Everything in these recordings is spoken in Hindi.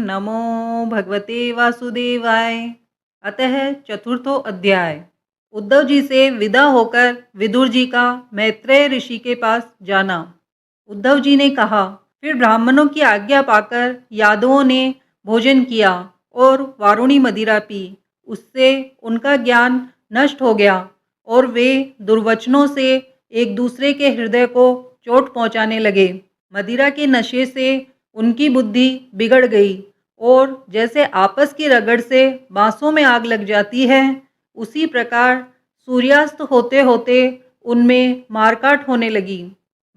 नमो भगवते वासुदेवाय। अतः चतुर्थो अध्याय। उद्धव जी से विदा होकर विदुर जी का मैत्रेय ऋषि के पास जाना। उद्धव जी ने कहा, फिर ब्राह्मणों की आज्ञा पाकर यादवों ने भोजन किया और वारुणी मदिरा पी। उससे उनका ज्ञान नष्ट हो गया और वे दुर्वचनों से एक दूसरे के हृदय को चोट पहुंचाने लगे। मदिरा के नशे से उनकी बुद्धि बिगड़ गई और जैसे आपस की रगड़ से बांसों में आग लग जाती है, उसी प्रकार सूर्यास्त होते होते उनमें मारकाट होने लगी।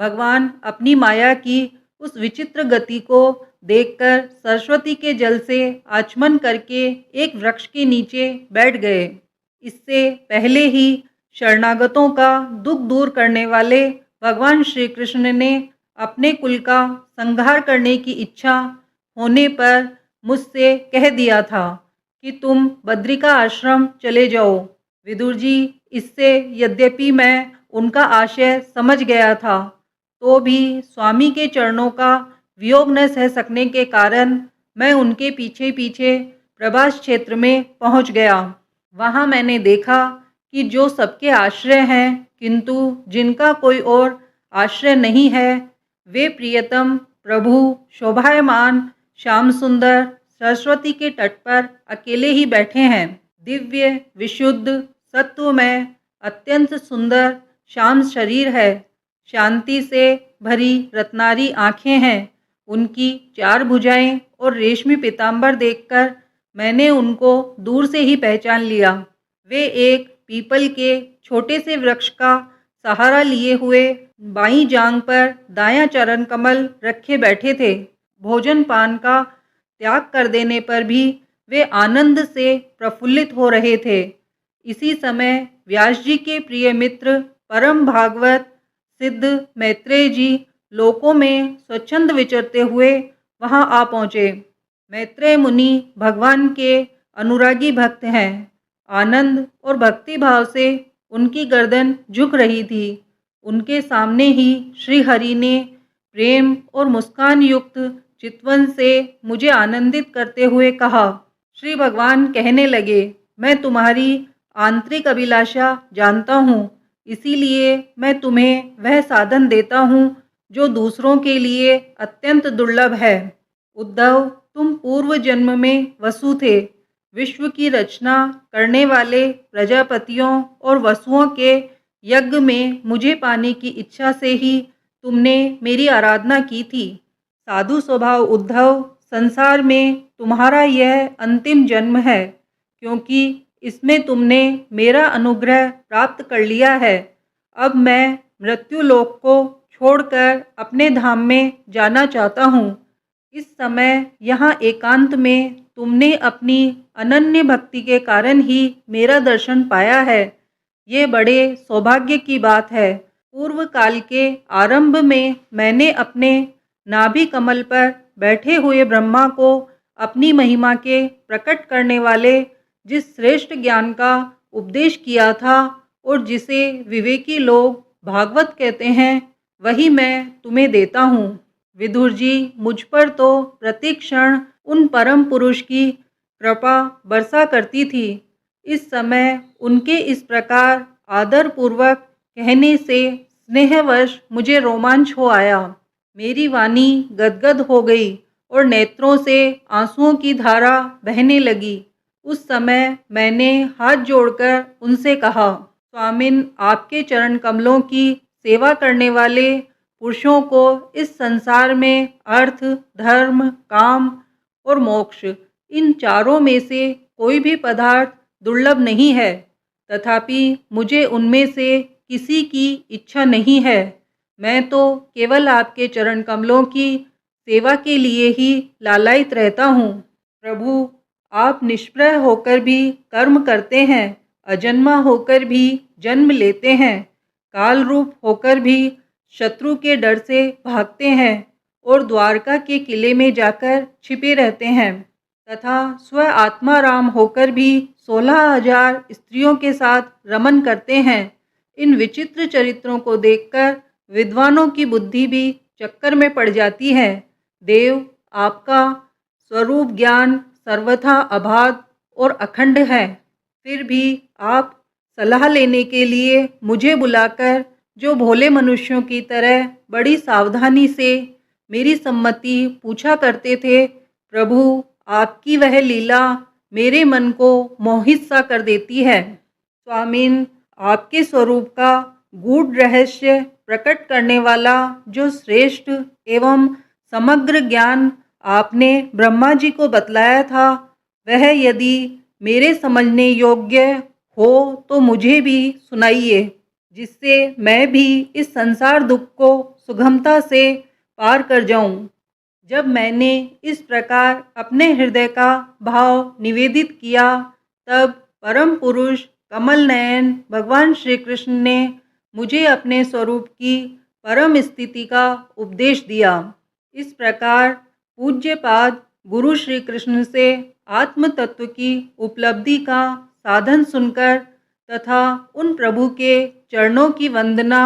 भगवान अपनी माया की उस विचित्र गति को देखकर सरस्वती के जल से आचमन करके एक वृक्ष के नीचे बैठ गए। इससे पहले ही शरणागतों का दुख दूर करने वाले भगवान श्री कृष्ण ने अपने कुल का संहार करने की इच्छा होने पर मुझसे कह दिया था कि तुम बद्रिका आश्रम चले जाओ। विदुर जी, इससे यद्यपि मैं उनका आशय समझ गया था, तो भी स्वामी के चरणों का वियोग न सह सकने के कारण मैं उनके पीछे पीछे प्रभास क्षेत्र में पहुंच गया। वहां मैंने देखा कि जो सबके आश्रय हैं, किंतु जिनका कोई और आश्रय नहीं है, वे प्रियतम प्रभु शोभायमान श्याम सुंदर सरस्वती के तट पर अकेले ही बैठे हैं। दिव्य विशुद्ध सत्वमय अत्यंत सुंदर श्याम शरीर है। शांति से भरी रत्नारी आंखें हैं। उनकी चार भुजाएं और रेशमी पीतांबर देखकर मैंने उनको दूर से ही पहचान लिया। वे एक पीपल के छोटे से वृक्ष का सहारा लिए हुए बाईं जांग पर दायां चरण कमल रखे बैठे थे। भोजन पान का त्याग कर देने पर भी वे आनंद से प्रफुल्लित हो रहे थे। इसी समय व्यास जी के प्रिय मित्र परम भागवत सिद्ध मैत्रेय जी लोकों में स्वच्छंद विचरते हुए वहां आ पहुँचे। मैत्रेय मुनि भगवान के अनुरागी भक्त हैं। आनंद और भक्ति भाव से उनकी गर्दन झुक रही थी। उनके सामने ही श्री हरि ने प्रेम और मुस्कान युक्त चितवन से मुझे आनंदित करते हुए कहा। श्री भगवान कहने लगे, मैं तुम्हारी आंतरिक अभिलाषा जानता हूँ, इसीलिए मैं तुम्हें वह साधन देता हूँ जो दूसरों के लिए अत्यंत दुर्लभ है। उद्धव, तुम पूर्व जन्म में वसु थे। विश्व की रचना करने वाले प्रजापतियों और वसुओं के यज्ञ में मुझे पाने की इच्छा से ही तुमने मेरी आराधना की थी। साधु स्वभाव उद्धव, संसार में तुम्हारा यह अंतिम जन्म है, क्योंकि इसमें तुमने मेरा अनुग्रह प्राप्त कर लिया है। अब मैं मृत्युलोक को छोड़कर अपने धाम में जाना चाहता हूँ। इस समय यहाँ एकांत में तुमने अपनी अनन्य भक्ति के कारण ही मेरा दर्शन पाया है। ये बड़े सौभाग्य की बात है। पूर्व काल के आरंभ में मैंने अपने नाभि कमल पर बैठे हुए ब्रह्मा को अपनी महिमा के प्रकट करने वाले जिस श्रेष्ठ ज्ञान का उपदेश किया था और जिसे विवेकी लोग भागवत कहते हैं, वही मैं तुम्हें देता हूँ। विदुर जी, मुझ पर तो प्रतिक्षण उन परम पुरुष की कृपा बरसा करती थी। इस समय उनके इस प्रकार आदरपूर्वक कहने से स्नेहवश मुझे रोमांच हो आया। मेरी वाणी गदगद हो गई और नेत्रों से आंसुओं की धारा बहने लगी। उस समय मैंने हाथ जोड़कर उनसे कहा, स्वामिन, आपके चरण कमलों की सेवा करने वाले पुरुषों को इस संसार में अर्थ, धर्म, काम और मोक्ष, इन चारों में से कोई भी पदार्थ दुर्लभ नहीं है। तथापि मुझे उनमें से किसी की इच्छा नहीं है। मैं तो केवल आपके चरण कमलों की सेवा के लिए ही लालायित रहता हूँ। प्रभु, आप निष्प्रह होकर भी कर्म करते हैं, अजन्मा होकर भी जन्म लेते हैं, काल रूप होकर भी शत्रु के डर से भागते हैं और द्वारका के किले में जाकर छिपे रहते हैं, तथा स्व आत्माराम होकर भी 16,000 स्त्रियों के साथ रमन करते हैं। इन विचित्र चरित्रों को देखकर विद्वानों की बुद्धि भी चक्कर में पड़ जाती है। देव, आपका स्वरूप ज्ञान सर्वथा अबाध और अखंड है। फिर भी आप सलाह लेने के लिए मुझे बुलाकर जो भोले मनुष्यों की तरह बड़ी सावधानी से मेरी सम्मति पूछा करते थे, प्रभु आपकी वह लीला मेरे मन को मोहित सा कर देती है। स्वामीन, आपके स्वरूप का गूढ़ रहस्य प्रकट करने वाला जो श्रेष्ठ एवं समग्र ज्ञान आपने ब्रह्मा जी को बतलाया था, वह यदि मेरे समझने योग्य हो तो मुझे भी सुनाइए, जिससे मैं भी इस संसार दुख को सुगमता से पार कर जाऊं। जब मैंने इस प्रकार अपने हृदय का भाव निवेदित किया, तब परम पुरुष कमल नयन भगवान श्री कृष्ण ने मुझे अपने स्वरूप की परम स्थिति का उपदेश दिया। इस प्रकार पूज्यपाद गुरु श्री कृष्ण से आत्म तत्व की उपलब्धि का साधन सुनकर तथा उन प्रभु के चरणों की वंदना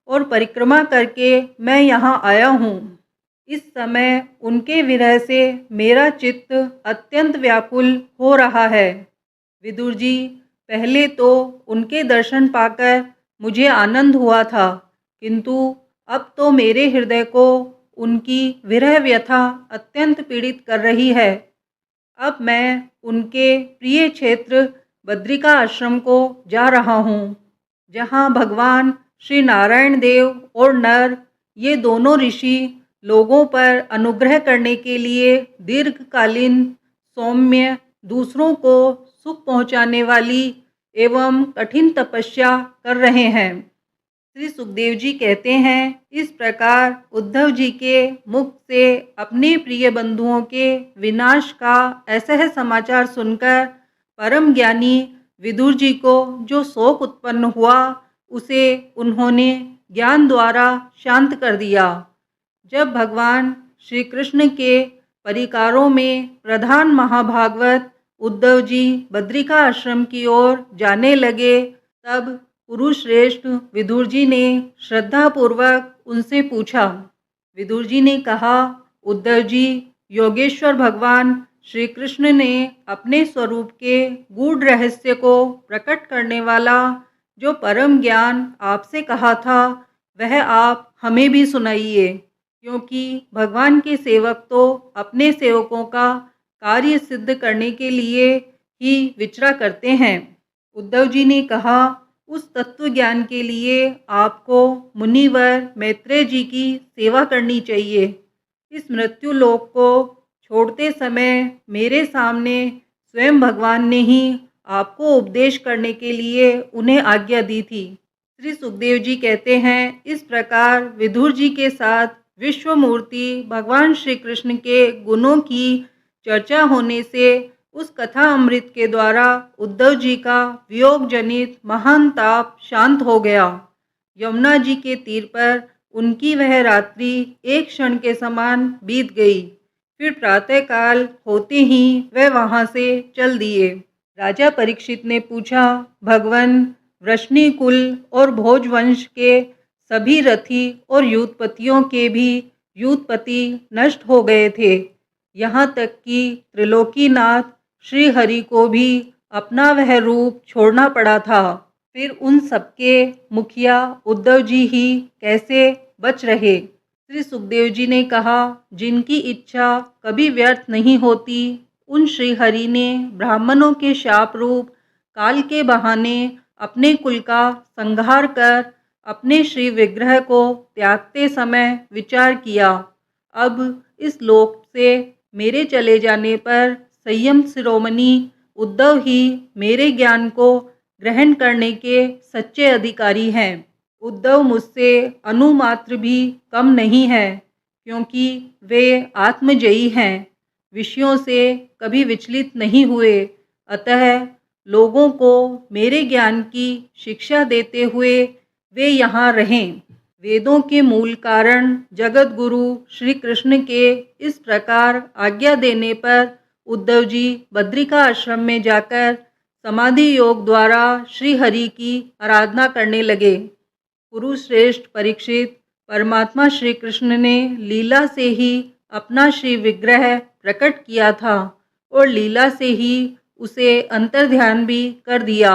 और परिक्रमा करके मैं यहाँ आया हूँ। इस समय उनके विरह से मेरा चित्त अत्यंत व्याकुल हो रहा है। विदुर जी, पहले तो उनके दर्शन पाकर मुझे आनंद हुआ था, किंतु अब तो मेरे हृदय को उनकी विरह व्यथा अत्यंत पीड़ित कर रही है। अब मैं उनके प्रिय क्षेत्र बद्रिका आश्रम को जा रहा हूँ, जहाँ भगवान श्री नारायण देव और नर, ये दोनों ऋषि लोगों पर अनुग्रह करने के लिए दीर्घकालीन सौम्य, दूसरों को सुख पहुँचाने वाली एवं कठिन तपस्या कर रहे हैं। श्री सुखदेव जी कहते हैं, इस प्रकार उद्धव जी के मुख से अपने प्रिय बंधुओं के विनाश का ऐसा समाचार सुनकर परम ज्ञानी विदुर जी को जो शोक उत्पन्न हुआ, उसे उन्होंने ज्ञान द्वारा शांत कर दिया। जब भगवान श्री कृष्ण के परिकारों में प्रधान महाभागवत उद्धव जी बद्रिका आश्रम की ओर जाने लगे, तब पुरुष श्रेष्ठ विदुर जी ने श्रद्धापूर्वक उनसे पूछा। विदुर जी ने कहा, उद्धव जी, योगेश्वर भगवान श्री कृष्ण ने अपने स्वरूप के गूढ़ रहस्य को प्रकट करने वाला जो परम ज्ञान आपसे कहा था, वह आप हमें भी सुनाइए, क्योंकि भगवान के सेवक तो अपने सेवकों का कार्य सिद्ध करने के लिए ही विचरा करते हैं। उद्धव जी ने कहा, उस तत्व ज्ञान के लिए आपको मुनिवर मैत्रेय जी की सेवा करनी चाहिए। इस मृत्यु लोक को छोड़ते समय मेरे सामने स्वयं भगवान ने ही आपको उपदेश करने के लिए उन्हें आज्ञा दी थी। श्री सुखदेव जी कहते हैं, इस प्रकार विदुर जी के साथ विश्वमूर्ति भगवान श्री कृष्ण के गुणों की चर्चा होने से उस कथा अमृत के द्वारा उद्धव जी का वियोग जनित महान ताप शांत हो गया। यमुना जी के तीर पर उनकी वह रात्रि एक क्षण के समान बीत गई। फिर प्रातःकाल होते ही वह वहां से चल दिए। राजा परीक्षित ने पूछा, भगवन, वृष्णि कुल और भोज वंश के सभी रथी और युद्धपतियों के भी युद्धपति नष्ट हो गए थे, यहाँ तक कि त्रिलोकीनाथ श्री हरि को भी अपना वह रूप छोड़ना पड़ा था। फिर उन सबके मुखिया उद्धव जी ही कैसे बच रहे? श्री सुखदेव जी ने कहा, जिनकी इच्छा कभी व्यर्थ नहीं होती, उन श्री हरि ने ब्राह्मणों के शाप रूप काल के बहाने अपने कुल का संहार कर अपने श्री विग्रह को त्यागते समय विचार किया, अब इस लोक से मेरे चले जाने पर संयम शिरोमणि उद्धव ही मेरे ज्ञान को ग्रहण करने के सच्चे अधिकारी हैं। उद्धव मुझसे अनुमात्र भी कम नहीं है, क्योंकि वे आत्मजयी हैं, विषयों से कभी विचलित नहीं हुए। अतः लोगों को मेरे ज्ञान की शिक्षा देते हुए वे यहाँ रहें। वेदों के मूल कारण जगत गुरु श्री कृष्ण के इस प्रकार आज्ञा देने पर उद्धव जी बद्रिका आश्रम में जाकर समाधि योग द्वारा श्री हरि की आराधना करने लगे। पुरुष श्रेष्ठ परीक्षित, परमात्मा श्री कृष्ण ने लीला से ही अपना श्री विग्रह प्रकट किया था और लीला से ही उसे अंतर्ध्यान भी कर दिया।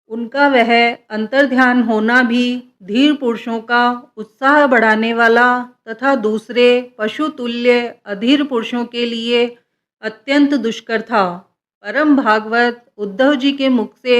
उनका वह अंतर्ध्यान होना भी धीर पुरुषों का उत्साह बढ़ाने वाला तथा दूसरे पशुतुल्य अधीर पुरुषों के लिए अत्यंत दुष्कर था। परम भागवत उद्धव जी के मुख से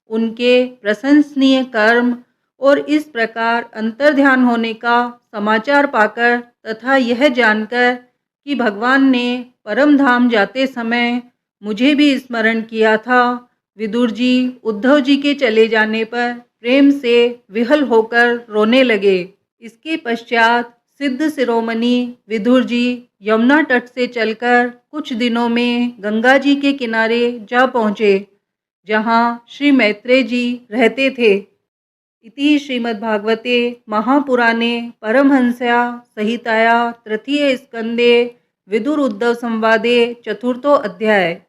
उनके प्रशंसनीय कर्म और इस प्रकार अंतर्ध्यान होने का समाचार पाकर तथा यह जानकर कि भगवान ने परम धाम जाते समय मुझे भी स्मरण किया था, विदुर जी उद्धव जी के चले जाने पर प्रेम से विहल होकर रोने लगे। इसके पश्चात सिद्ध शिरोमणि विदुर जी यमुना तट से चलकर कुछ दिनों में गंगा जी के किनारे जा पहुँचे, जहाँ श्री मैत्रेय जी रहते थे। इति श्रीमद्भागवते महापुराणे परमहंस्या संहिताया तृतीय स्कंदे विदुर उद्धव संवादे चतुर्थो अध्याय।